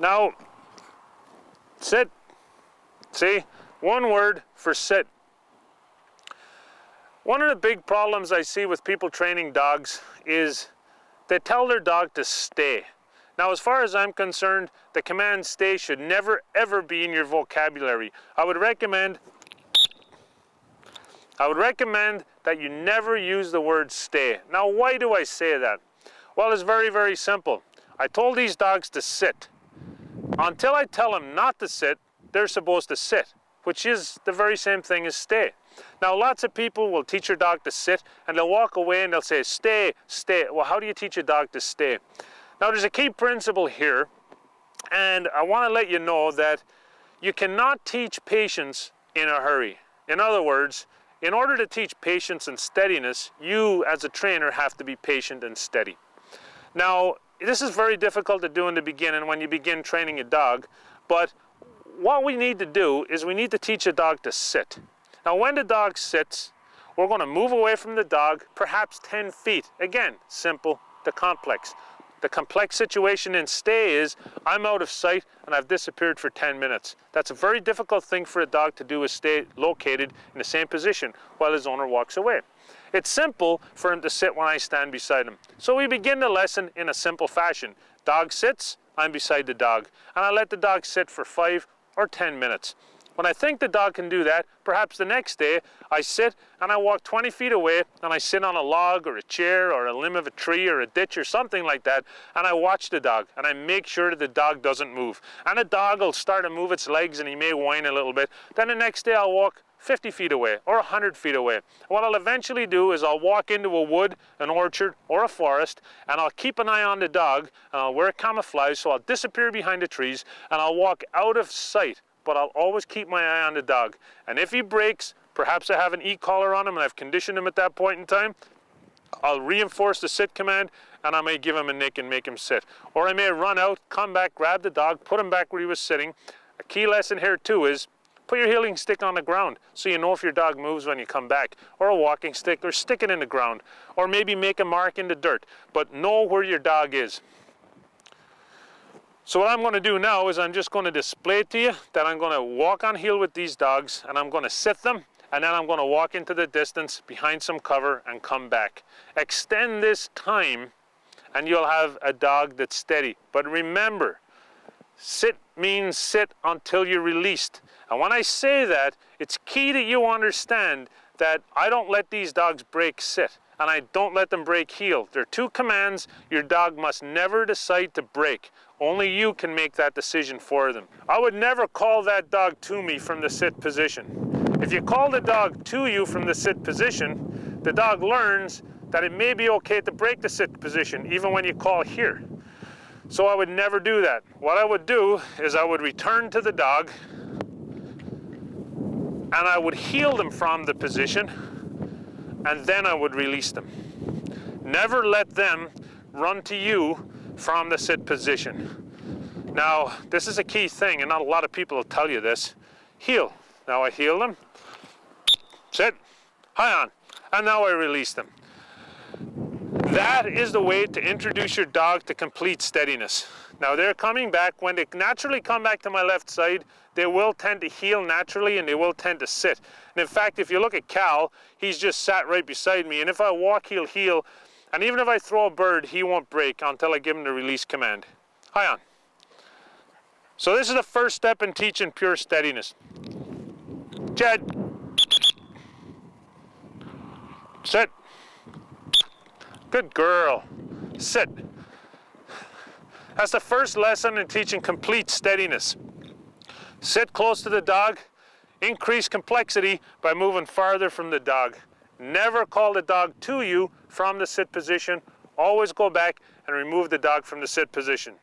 Now, sit. See, one word for sit. One of the big problems I see with people training dogs is they tell their dog to stay. Now, as far as I'm concerned, the command stay should never ever be in your vocabulary. I would recommend that you never use the word stay. Now, why do I say that? Well, it's very, very simple. I told these dogs to sit. Until I tell them not to sit, they're supposed to sit, which is the very same thing as stay. Now, lots of people will teach your dog to sit and they'll walk away and they'll say, stay, stay. Well, how do you teach a dog to stay? Now, there's a key principle here, and I want to let you know that you cannot teach patience in a hurry. In other words, in order to teach patience and steadiness, you as a trainer have to be patient and steady. Now, this is very difficult to do in the beginning when you begin training a dog, but what we need to do is we need to teach a dog to sit. Now, when the dog sits, we're going to move away from the dog, perhaps 10 feet. Again, simple to complex. The complex situation in stay is I'm out of sight and I've disappeared for 10 minutes. That's a very difficult thing for a dog to do, is stay located in the same position while his owner walks away. It's simple for him to sit when I stand beside him. So we begin the lesson in a simple fashion. Dog sits, I'm beside the dog, and I let the dog sit for 5 or 10 minutes. When I think the dog can do that, perhaps the next day, I sit and I walk 20 feet away and I sit on a log or a chair or a limb of a tree or a ditch or something like that, and I watch the dog and I make sure that the dog doesn't move. And the dog will start to move its legs and he may whine a little bit. Then the next day I'll walk 50 feet away or 100 feet away. What I'll eventually do is I'll walk into a wood, an orchard, or a forest, and I'll keep an eye on the dog, and I'll wear camouflage, so I'll disappear behind the trees and I'll walk out of sight, but I'll always keep my eye on the dog. And if he breaks, perhaps I have an e-collar on him and I've conditioned him at that point in time, I'll reinforce the sit command and I may give him a nick and make him sit. Or I may run out, come back, grab the dog, put him back where he was sitting. A key lesson here too is put your heeling stick on the ground so you know if your dog moves when you come back, or a walking stick, or stick it in the ground, or maybe make a mark in the dirt, but know where your dog is. So what I'm going to do now is I'm just going to display to you that I'm going to walk on heel with these dogs and I'm going to sit them, and then I'm going to walk into the distance behind some cover and come back. Extend this time and you'll have a dog that's steady. But remember, sit means sit until you're released. And when I say that, it's key that you understand that I don't let these dogs break sit and I don't let them break heel. There are two commands. Your dog must never decide to break. Only you can make that decision for them. I would never call that dog to me from the sit position. If you call the dog to you from the sit position, the dog learns that it may be okay to break the sit position even when you call here. So I would never do that. What I would do is I would return to the dog and I would heel them from the position, and then I would release them. Never let them run to you from the sit position. Now, this is a key thing, and not a lot of people will tell you this. Heel. Now I heel them, sit, high on, and now I release them. That is the way to introduce your dog to complete steadiness. Now they're coming back. When they naturally come back to my left side, they will tend to heel naturally and they will tend to sit. And in fact, if you look at Cal, he's just sat right beside me, and if I walk, he'll heel. And even if I throw a bird, he won't break until I give him the release command. High on. So this is the first step in teaching pure steadiness. Jed. Sit. Good girl. Sit. That's the first lesson in teaching complete steadiness. Sit close to the dog. Increase complexity by moving farther from the dog. Never call the dog to you from the sit position. Always go back and remove the dog from the sit position.